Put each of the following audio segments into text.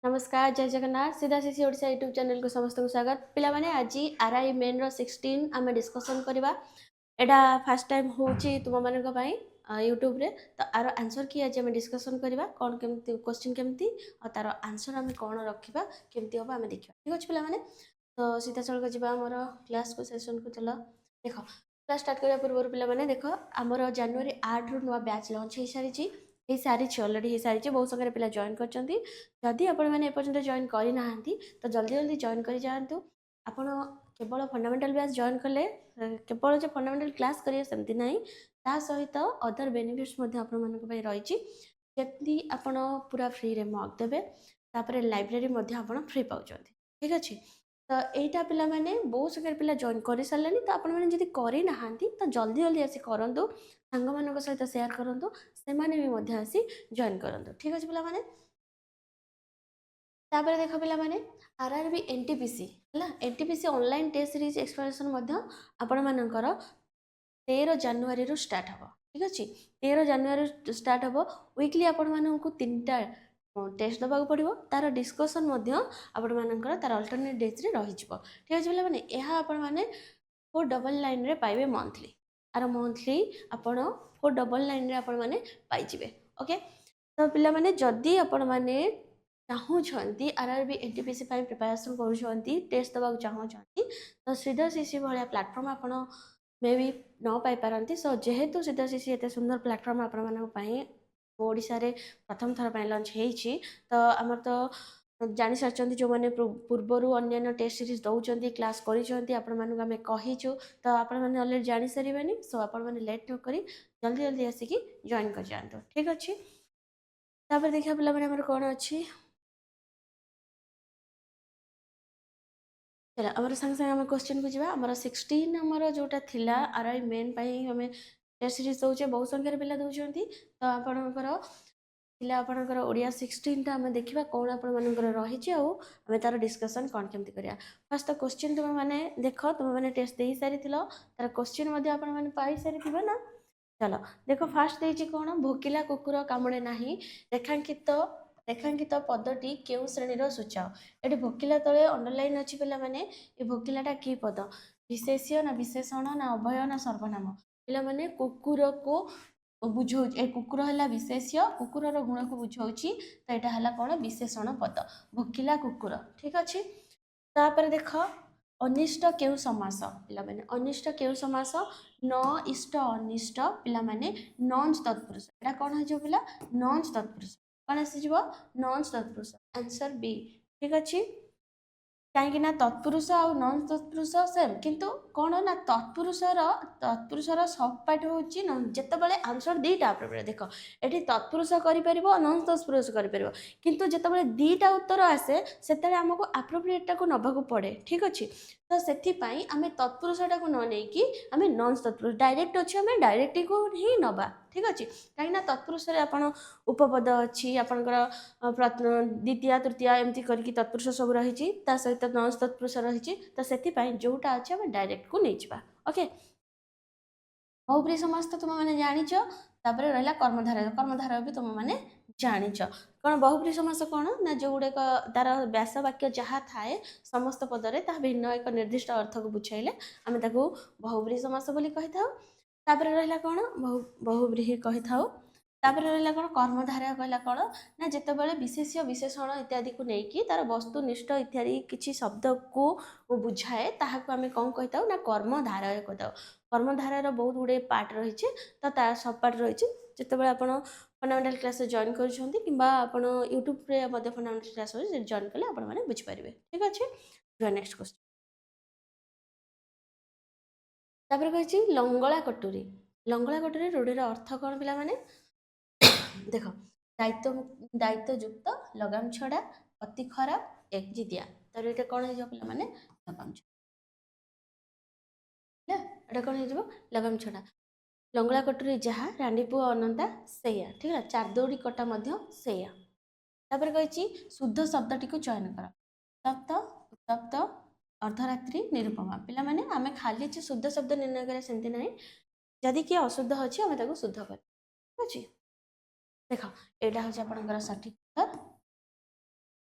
नमस्कार जय जगन्नाथ सीधा सीसी ओडिशा यूट्यूब चैनल को समस्त को स्वागत पिला माने आज आरआई मेन रो 16 आम डिस्कशन करबा एटा फर्स्ट टाइम होची तुम मानक पई यूट्यूब रे तो आर आंसर की आज हम डिस्कशन करबा कोन केमती क्वेश्चन केमती और तार आंसर हम कोन रखिबा केमती होबा हम देखिबा ठीक अछि पिला माने तो सीधा चल को जिबा हमर क्लास को सेशन को चलो देखो क्लास स्टार्ट करबा पूर्व पिला माने देखो हमर जनवरी 8 रु नवा बैच लॉन्च हे सारी अलरेडी हो सारी बहुत संख्यार पिला जॉइन करछंती जदि आपण मैंने एपर्यंत जॉइन करना तो जल्दी जल्दी जॉइन कर जातु आपण केवल फंडामेंटल बैच जॉइन कले केवल जो फंडामेंटल क्लास करिए सेमती नहीं ता सहित अदर बेनिफिट्स रही जमी आपण पूरा फ्री रे मॉक देबे तापर लाइब्रेरी आपण फ्री पाउछंती ठीक अच्छे तो यहीटा पिला माने बहुत संख्यार पिला जॉइन कर सारे तो आपण मैंने जदि करना तो जल्दी जल्दी आसी करूँ सांग मान सहित सेयार करूँ से भी आसी जॉइन करूँ ठीक अच्छे पिला माने तापर देख पिला माने आरआरबी एनटीपीसी है NTPC online test series explanation आपण मानकर 13 जनवरी रु स्टार्ट हम ठीक अच्छे 13 जनवरी स्टार्ट हम वीकली आपण मानक 3टा टेस्ट दबाक पड़ो तार डिस्कसन आपण मानकर तार अल्टरनेट डेज रे रही ठीक अच्छे पिला माने यह आपण माने 499 रे पाइबे मंथली आर मंथली आपण 499 रे आपण माने पाइजिबे ओके तो पिला माने जदी आपण माने चाहूँगी आरआरबी एनटीपीसी प्रिपेरेसन करूँगी टेस्ट दबाक चाहूँगी तो सीधा सीसी भाया प्लाटफर्म आपण मे भी न पाई पारती सो जेहेतु सीधा सीसी एत सुंदर प्लाटफर्म आपण ओडिशा रे प्रथम थर पर लॉन्च होती तो आमर तो जानी सारी जो मैंने पूर्वर अन्य टेस्ट सीरीज दौरान क्लास करें कहीचु तो आपण मैंने अलरेडी जानी सारे सो आपण मैंने लेट न करी जल्दी जल्दी आसिक जॉइन कर जातु ठीक अच्छे तापर देखा पिला मैंने कौन अच्छी चलो आमर संगे संगे आम क्वेश्चन को जी आमर 16 आमर जोटा थिला आरआई मेन आम टेस्ट सीरीज दौचे बहुत संख्यार पिला दौरान तो आपणकर थिला आपणकर ओडिया 16 टा आम देखा कौन आपण रही आम तार डिस्कसन कौन केमती करिया फर्स्ट तो क्वेश्चन तुम मैंने देख तुम मैंने टेस्ट दे सारी तार क्वेश्चन आपण पाई सारी ना चलो देख फास्ट देती कौन भोकिला कुकुर कामुड़े नहीं रेखांकित रेखांकित पदटी केउ श्रेणीर सूचाओ ये भोकिला तले अंडरलाइन अच्छी पिला माने ये भोकिलाटा कि पद विशेष्य ना विशेषण ना अभय ना सर्वनाम पिला माने कुकुर को बुझौ ए कुकुर है विशेष्य कुकुर गुण को बुझाऊँ तो यहाँ है कौन विशेषण पद भोकिला कुकुर ठीक अच्छे तापर देख अनिष्ट केउ समास पिला माने अनिष्ट केउ समास न इष्ट अनिष्ट पिला माने नॉन्स तत्पुरुष एटा कौन हो पिला नॉन्स तत्पुरुष कौन आसीज नॉन्स तत्पुरुष आंसर बी ठीक अच्छे कहीं तत्पुरुष आउ नॉन तत्पुरुष सेम किंतु कौन ना तत्पुरुषर सब पार्ट हूँ जितेबाला आंसर दीटा अप्रोप्रिएट देख ये तत्पुरुष कर नॉन तत्पुरुष कर किंतु जितेबाला दीटा उत्तर आसे से आमको अप्रोप्रिएटा को नवाक पड़े ठीक अच्छे तो से आम तत्पुरुषटा को न नहीं आम नॉन तत्पुरुष डायरेक्ट अच्छे आम डायरेक्ट को ही नवा ठीक अच्छे कहीं तत्पुरुष आप उपपद अच्छी आपंकर द्वितीय तृतीय एमती करके तत्पुरुष सब रही सहित नॉन तत्पुरुष रही तो से जोटा अच्छे आम डायरेक्ट को नहीं जावा ओके बहुब्री समास तो तुम मैंने जानिच तापर रहा कर्मधारय भी तुम मैंने जानिच कौन बहुब्री समास कौन ना जो गुड़ाक तार व्यास वाक्य जहाँ थाए समस्त पदरे ता भिन्न एक निर्दिष्ट अर्थ को बुझाइले आम ताको बहुब्री समास बोली कही था तापर रहा कौन बहुब्रीही कही था तापर रहा कौन कर्मधारय कहला कौन ना जितेबाला विशेष्य विशेषण इत्यादि को लेकिन तार वस्तुनिष्ठ इत्यादि किसी शब्द को बुझाए ताकू आम कौन कही था ना कर्मधारय कही कर्मधारयर बहुत गुड़े पार्ट रही तो तार सब पार्ट रही जितेबाला आप फंडामेंटल क्लास जॉइन कर यूट्यूब रे फंडामेंटल क्लास जॉइन कले आपने बुझीपारे ठीक अच्छे नेक्स्ट क्वेश्चन तापर कही लंगला कटुरी रूढ़ीर अर्थ कौन पिला माने देख दायित्व युक्त लगाम छड़ा अति खराब एकजिदिया तर ये कौन हो पिला माने लगाम छड़ा एटा कौन हो लगाम छड़ा लंगला कटुरी जहाँ रांडीपु अनंता सेया ठीक है चार दौड़ी कटा सेया तापर कही शुद्ध शब्दटी को चयन कर तप्त उत्तप्त अर्धरात्रि निरुपमा पिला माने आम खाली शुद्ध शब्द निर्णय करें सेमती ना जदि किए अशुद्ध अच्छे आम शुद्ध कर ठीक अच्छे देख यहाँ हूँ आपंकर सठिक उत्तर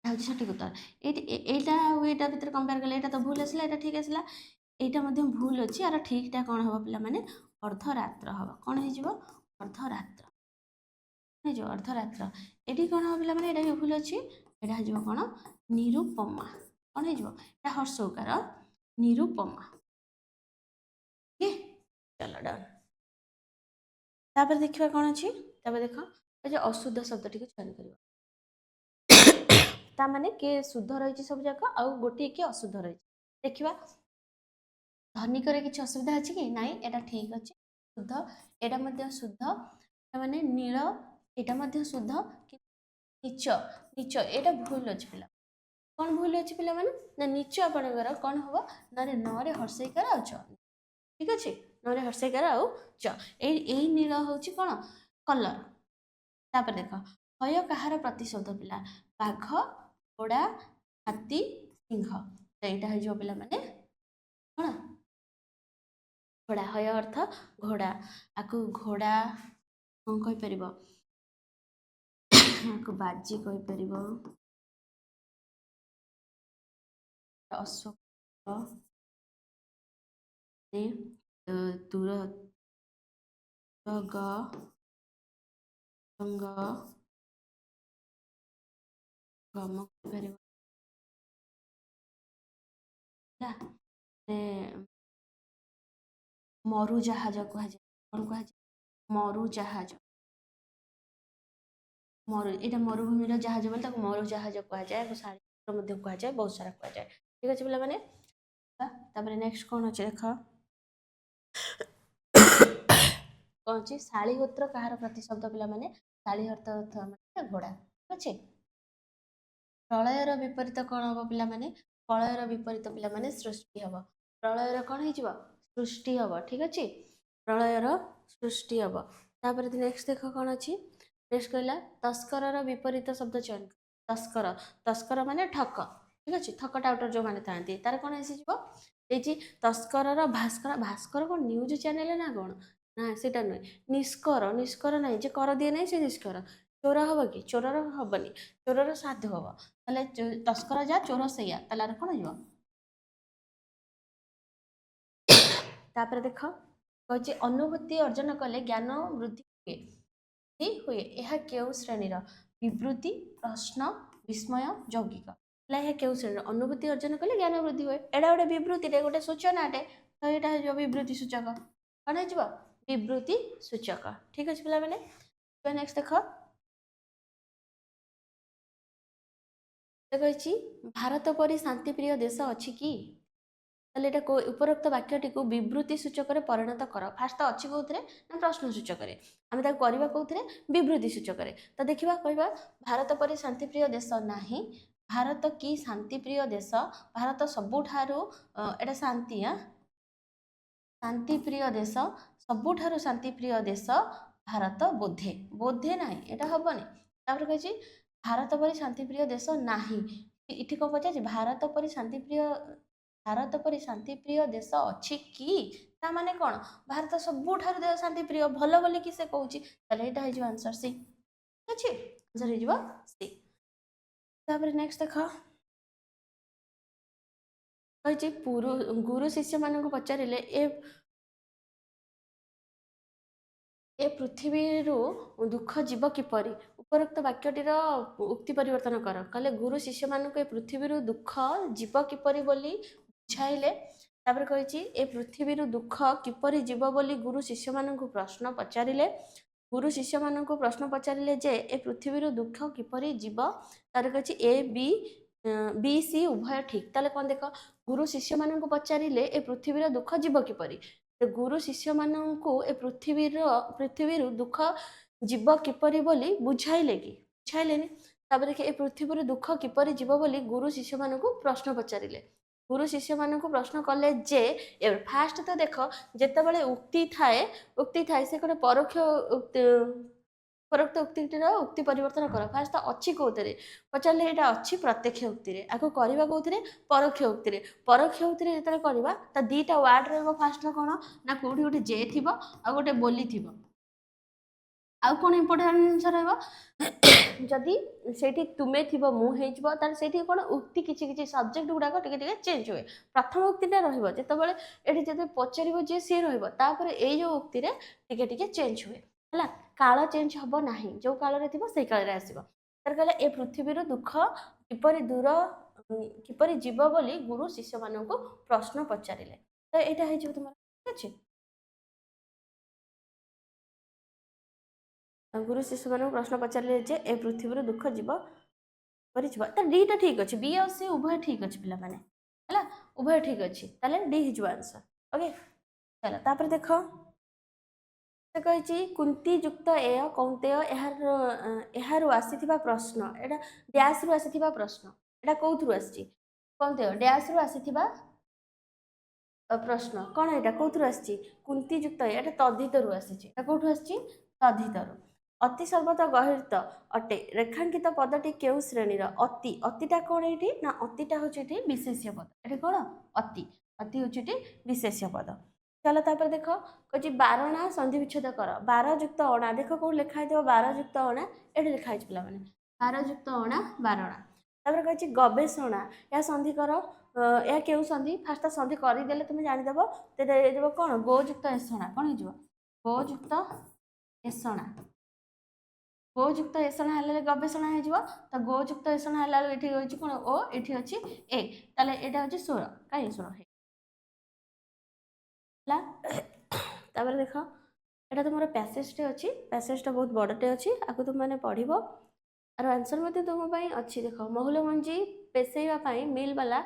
हूँ सठिक उत्तर एटा एटा भितर कंपेयर कले एटा तो भूल आसला एटा ठीक आसला एटा मध्य भूल अच्छी यार ठीकटा कौन हम पे मैंने अर्धरात्र हम कौन हो अर्धरात्र हो अर्धरात्र ये कौन हम पे ये भूल अच्छी यहाँ हो कौन निरुपमा कौन हो हर्ष उकार निरुपमा चलो डन तापर देखा कौन अच्छी देख ये अशुद्ध शब्द टी चयन कर माने किए शुद्ध रही सब जाक आउ गोटे किए अशुद्ध रही देखा धनिकर किसी असुविधा अच्छी कि नाई एटा ठीक अच्छे शुद्ध एटा मध्य शुद्ध माने नील एटा शुद्ध नीच नीच एटा भूल अच्छे पिला कौन भूल अच्छे पिला माने ना नीच आपणकर कौन हम ना रे हर्षईकार आ च ठीक अच्छे न हर्षईकार आउ च यही नील हूँ कौन कलर तापर देख हय कहार प्रतिशब्द पिला बाघ घोड़ा हाथी सिंह तो यहाँ हो पिला माने कौन घोड़ा हय अर्थ घोड़ा आकु घोड़ा कौन कहीपर बाजी कहीपर अशोक तुर गम मरु जहाज कह कौन कह मरु जहाज मरु यहाँ मरुभूमि जहाज बोले मरु जहाज कहुए शाढ़ी कहुए बहुत सारा कहुए ठीक अच्छे पे मैंने नेक्स्ट कौन अच्छे देख कौन अच्छी शालीहोत्र कहार प्रतिशब्द पिला माने शालीहोत्र घोड़ा ठीक अच्छे प्रलयर विपरीत कौन हम पिला माने प्रलयर विपरीत पिला माने सृष्टि हम प्रलयर कौन हो सृष्टि हम ठीक अच्छे प्रलयर सृष्टि हम तापर नेक्स्ट देख कौन अच्छी नेक्स्ट कहला तस्कर विपरीत शब्द चयन तस्कर तस्कर माने ठक ठीक अच्छे ठक टाउटर जो मैंने था तार कौन आसीजी तस्कर भास्कर भास्कर कौन न्यूज चैनल ना कौन ना सीटा नुहे निष्कर निष्कर ना जे कर दिए ना से निष्कर चोर हम कि चोर हेनी चोर साधु हम ताले तस्कर जा चोर सैया तार कौन हो तापर देख कहे अनुभूति अर्जन कले ज्ञान वृद्धि हुए यह क्यों श्रेणी विवृत्ति प्रश्न विस्मय यौगिक यह क्यों श्रेणी अनुभूति अर्जन कले ज्ञान वृद्धि हुए एटा गोटे विवृत्ति गोटे सूचनाटे तो यहाँ हो विवृत्ति सूचक कौन हो विवृत्ति सूचक ठीक अच्छे पे मैंने नेक्स्ट देख कही भारत परी शांतिप्रिय देश अच्छी कि उपरोक्त वाक्यटी को विवृत्ति सूचक परिणत कर फास्ट अच्छी कौन ना प्रश्न सूचक आम करवा कौन विवृत्ति सूचक तो देखा कह भारत परी शांतिप्रिय देश ना भारत की शांतिप्रिय देश भारत सबुठारु एटा शांति शांतिप्रिय देश सबुठारु शांतिप्रिय देश भारत बोधे बोधे ना यहाँ हेनी तापर कही भारत परी शांतिप्रिय देश ना ये कौन पचार भारत परी शांतिप्रिय देश अच्छी कि ता माने कौन भारत सबुठारु देश शांतिप्रिय भल बोली कि से कहूँ यहाँ हो आंसर सी अच्छे आंसर हो सी तापर नेक्स्ट देख कही गुरु शिष्य मान पचारे ए पृथ्वी दुख जीव किपरि उपरोक्त वाक्यटीर उक्ति परिवर्तन कर कहले गुरु शिष्य मान पृथ्वी दुख जीव किपरि बोली बुझाइले तापर कही ए पृथ्वी दुख किपरि जीव बोली गुरु शिष्य मान प्रश्न पचारे गुरु शिष्य मान प्रश्न पचारे जे ए पृथ्वी दुख किपरि जीव तार कही ए बी सी उभय ठीक ताले कौन देख गुरु शिष्य मान पचारे ए पृथ्वी दुख जीव किपरि गुरु शिष्य मानू ए पृथ्वी दुख जीव किपरि बोली बुझाइले कि बुझाइले तापर देखिए ए पृथ्वी दुख किपरि जीव बोली गुरु शिष्य मान प्रश्न पचारे गुरु शिष्य मान प्रश्न कले जे फास्ट तो देख जिते उक्ति थाए से गोटे परोक्ष उपरोक्त उक्ति परिवर्तन कर फास्ट तो अच्छी कौन पचारे यहाँ अच्छी प्रत्यक्ष उक्ति आगे करवा कौन परोक्ष उक्ति जो करवा तो दीटा वार्ड रहा फास्ट कौन ना कौटी गोटे जे थी आ गोटे बोली थी आउ कौन इंपोर्टेंट जिनस रहिबो जदि सेठी तुमे थिबो मु हेजिबो तार सेठी कोन उक्ति किछि किछि सब्जेक्ट गुडा को टिके टिके चेंज हुए प्रथम उक्तिटा रहिबो जेतेबेले एठी जदि पचारिबो जे से रहिबो तापर एई जो उक्ति रे टिके टिके चेंज हुए हला काल चेंज हबो नाही जो काल रे थिबो सेई काल रे आसीबो तार कहले ए पृथ्वी रो दुख किपरि दूर किपरि जीव बोली गुरु शिष्य माननको प्रश्न पचारिले तो एटा हेजिबो तुमर ठीक अछि गुरु शिष्य माननको प्रश्न पचारिले जे ए पृथ्वी रो दुख जीव परिचिबा त डी टा ठीक अछि बी और सी उभय ठीक अछि पिला माने हला उभय ठीक अछि ताले डी हिजो आंसर ओके चलो तापर देखो से कहिछि कुंती युक्त ए कौंतेय एहारु आसीथिबा प्रश्न एटा डैश रु आसीथिबा प्रश्न एटा कोउथरु आछि कौंतेय डैश रु आसीथिबा प्रश्न कौन एटा कोउथरु आछि कुंती युक्त एटा तद्धित रु आछि एटा कोउथरु आछि तद्धित रु अति सर्वत गहित अटे रेखांकित पदटी केउ श्रेणीर अति अतिटा कौन एठी ना अतिटा होची एठी विशेष्य पद एठी कौन अति अति होची एठी विशेष्य पद चलो तापर देखो कछि 12 संधि विच्छेद कर 12 युक्त अणा देखो को लिखा है 12 युक्त अणा एठी लिखा है पिला माने 12 युक्त अणा 12 तापर कछि गवेषणा या संधि कर या केउ संधि फास्ट संधि करि देले तुम जानि देबो ते देबो कोन गो युक्त एषणा कोन हिजो गो युक्त एषणा गोयुक्त एषणा हेले गवेषणा हे जिवो त गोयुक्त एषणा हेला एठी होची कोन ओ एठी अछि ए ताले एटा होची 16 काई 16 हे ला तापर देखो एटा तुमरो पैसेज टे अछि पैसेज टा बहुत बडटे अछि आकु तुम माने पढिबो आर आंसर मते तुम पई अछि देखो महुल मंजी पेसेइबा पई मिल वाला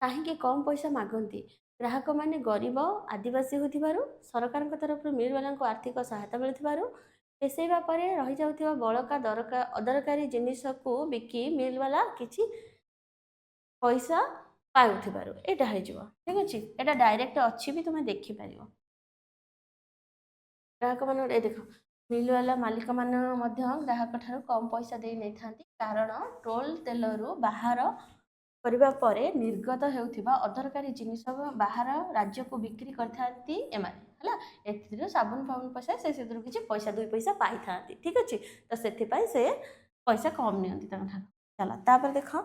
काहे के कम पैसा मागंती ग्राहक माने गरीब आदिवासी होतिबारु सरकार तरफ मिल वाला को आर्थिक सहायता मिलतिबारु पेसेइबा परे रही जाउथिबा बळका अदरकारी जिनिस को बिकी मिल वाला किछि पैसा पाउथिबारु एटा हे जिवो ठीक अछि एटा डायरेक्ट अछि भी तुमे देखि परिबो ग्राहक मान ए देखो मिल वाला मालिक मान मध्य ग्राहक ठारो कम पैसा दे नै थांती कारण टोल तेलरु बाहर करबा परे निर्गत हेउथिबा अदरकारी जिनिस बाहर राज्य को बिक्री करथांती एमाने हला एथिरो साबुन फाबुन पैसा से सेदरु किछि पैसा 2 पैसा पाई थांती ठीक अछि तो सेथि पई से पैसा कम नियंती तंठा चला तापर देखो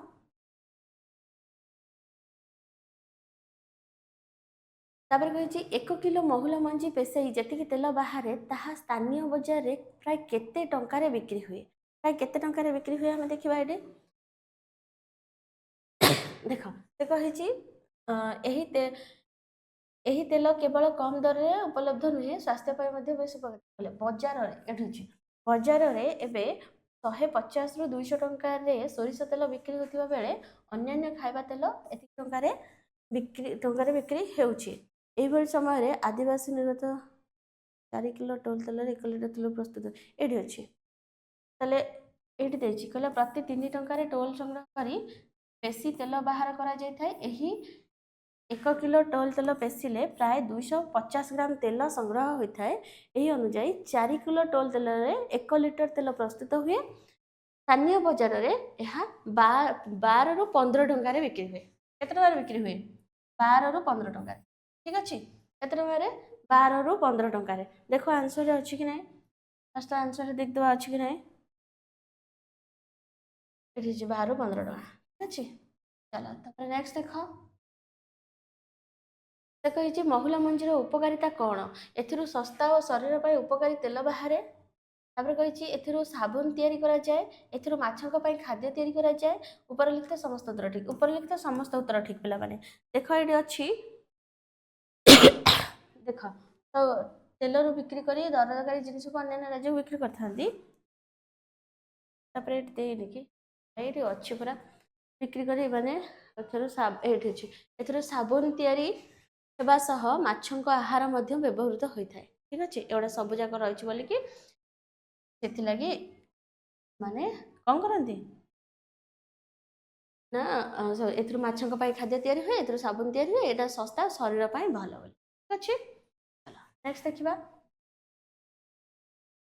तापर कहिछि 1 किलो महुल मंजी पेसई जेतिकी तेल बाहर ताहा स्थानीय बाजार रे प्राय केते टंका रे बिक्री हुए प्राय केते टंका रे बिक्री हुए हम देखिबा एडे देखो से कहिछि एही ते एही तेल केवल कम दर रे उपलब्ध नुहे स्वास्थ्य पर मध्ये बेस उपकारी बाजार रे एठुछि बाजार रे एबे 150 रु 200 टंका रे सोरिष तेल बिक्री होतिबा बेले अन्य खाइबा तेल एति टंका रे बिक्री हेउछि एही बेल समय रे आदिवासी निर्गत 4 किलो टोल तेल रे 1 लिटर तेल प्रस्तुत एठी अछि तले एठी देछि कहले प्रति 3 टंका रे टोल संग्रह करी बेसी तेल बाहर करा जाय थाए एही 1 किलो टोल तेल पेसिले प्राय 250 ग्राम तेल संग्रह होता है यही अनुजाई 4 किलो टोल तेल रे 1 लिटर तेल प्रस्तुत हुए स्थानीय बाजार रे यह 12 रु 15 टंका रे बिक्री हुए केते टंका रे बिक्री हुए 12 रु 15 टंका ठीक अछि केते टंका रे 12 रु 15 टंका रे देखो आंसर रे अछि कि नै फर्स्ट आंसर रे देख दवा अछि कि नै एठी 12 रु 15 टंका ठीक अछि चलो तापर नेक्स्ट देखो से कहिछि महुला मंजीर उपकारिता कौन एथिरु सस्ता और शरीर पर उपकारी तेल बाहर तापर कहिछि एथिरु साबुन तयारी करा जाय एथिरु माछक पई खाद्य तयारी करा जाय ऊपर लिखित समस्त उत्तर ठीक ऊपर लिखित समस्त उत्तर ठीक पिला माने देखो एडी अछि देखो तो तेलरु बिक्री करी दरदरकारी जिनिस को अन्य राज्य बिक्री करथांती तापर एटी देनी कि एटी अछि पूरा बिक्री करी माने एथिरु साबुन तयारी हेबा सह माछंक आहार मध्य व्यवहृत होइथाय ठीक अछि एवडा सब जाक रहिछि बोली कि सेथि लागि माने कोन करंती ना एथिरु माछंक पई खाद्य तयारी हुए एथिरु साबुन तयारी हुए एटा सस्ता शरीर पई भलो बोली ठीक अछि चलो नेक्स्ट देखिबा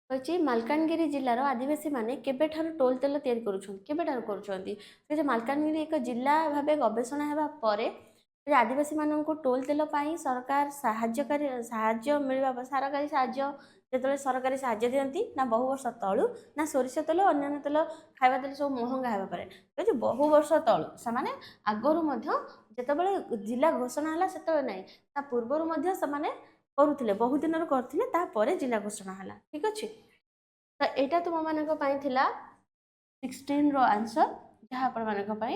कहिछि मालकानगिरी जिल्लार आदिवासी माने केबे ठार टोल तेल तयारी करूछन केबे ठार करूछंती से मालकानगिरी एक जिल्ला भाबे गवेषणा हेबा परे आदिवासी मानक टोल तेल सरकार साहाय्य मिलवा सरकारी साहाय्य ଯେତେବେଳେ ସରକାରୀ ସାହାଯ୍ୟ ଦିଅନ୍ତି ନା ବହୁ ବର୍ଷ ତଳୁ ନା ସୋରିଷ ତେଲ ଅନ୍ୟାନ୍ୟ ତେଲ ଖାଇବା ତେଲ ସବୁ ମହଙ୍ଗା ହେବା ପରେ କିନ୍ତୁ ବହୁ ବର୍ଷ ତଳୁ ସେମାନେ ଆଗରୁ ମଧ୍ୟ ଯେତେବେଳେ ଜିଲ୍ଲା ଘୋଷଣା ହେଲା ସେତେବେଳେ ନାହିଁ ତା ପୂର୍ବରୁ ମଧ୍ୟ ସେମାନେ କରୁଥିଲେ ବହୁ ଦିନରୁ କରୁଥିଲେ ତାପରେ ଜିଲ୍ଲା ଘୋଷଣା ହେଲା ଠିକ ଅଛି ତ ଏଇଟା ତୁମମାନଙ୍କ ପାଇଁ ଥିଲା 16 ର ଆନ୍ସର ଯାହା ଆପଣମାନଙ୍କ ପାଇଁ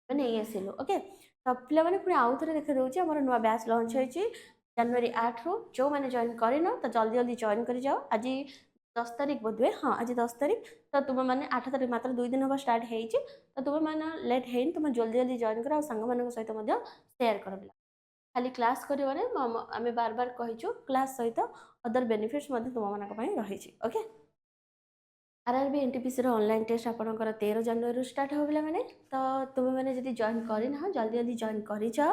ନେଇ ଆସିଲୁ ଓକେ ତ ପିଲାମାନେ ପୁଣି ଆଉ ଥରେ ଦେଖି ଦେଉଛି ଆମର ନୂଆ ବ୍ୟାଚ୍ ଲଞ୍ଚ ହେଇଛି ଜାନୁଆରୀ 8 ରୁ ଯେଉଁମାନେ ଜଏନ୍ କରିନ ତ ଜଲ୍ଦି ଜଲ୍ଦି ଜଏନ୍ କରିଯାଅ ଆଜି 10 ତାରିଖ ବୋଧହୁଏ ହଁ ଆଜି 10 ତାରିଖ ତ ତୁମେମାନେ 8 ତାରିଖ ମାତ୍ର 2 ଦିନ ହେବ ଷ୍ଟାର୍ଟ ହେଇଛି ତ ତୁମେମାନେ ଲେଟ୍ ହେଇନି ତୁମେ ଜଲ୍ଦି ଜଲ୍ଦି ଜଏନ୍ କର ଆଉ ସାଙ୍ଗମାନଙ୍କ ସହିତ ମଧ୍ୟ ସେୟାର କର ପିଲା ଖାଲି କ୍ଲାସ୍ କରିବାରେ ଆମେ ବାର ବାର କହିଛୁ କ୍ଲାସ୍ ସହିତ ଅଦର ବେନିଫିଟ୍ସ ମଧ୍ୟ ତୁମମାନଙ୍କ ପାଇଁ ରହିଛି okay RRB NTPC online test आपंकर 13 जनवरी स्टार्ट हो पिलाने तो तुम्हें मैंने जब जॉइन करना जल्दी जल्दी जॉइन कर जाओ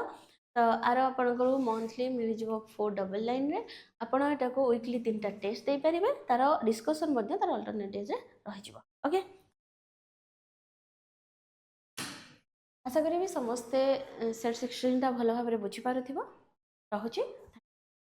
तो आर आपंकर मंथली मिल जाव 499 रे आपण एटा को वीकली 3टा टेस्ट दे पारिबे तार डिस्कशन तार अल्टरनेटिव रे रहि ओके आशा करी समस्ते सेट 16 टा भल भाव बुझी पारुथिबो रहुची।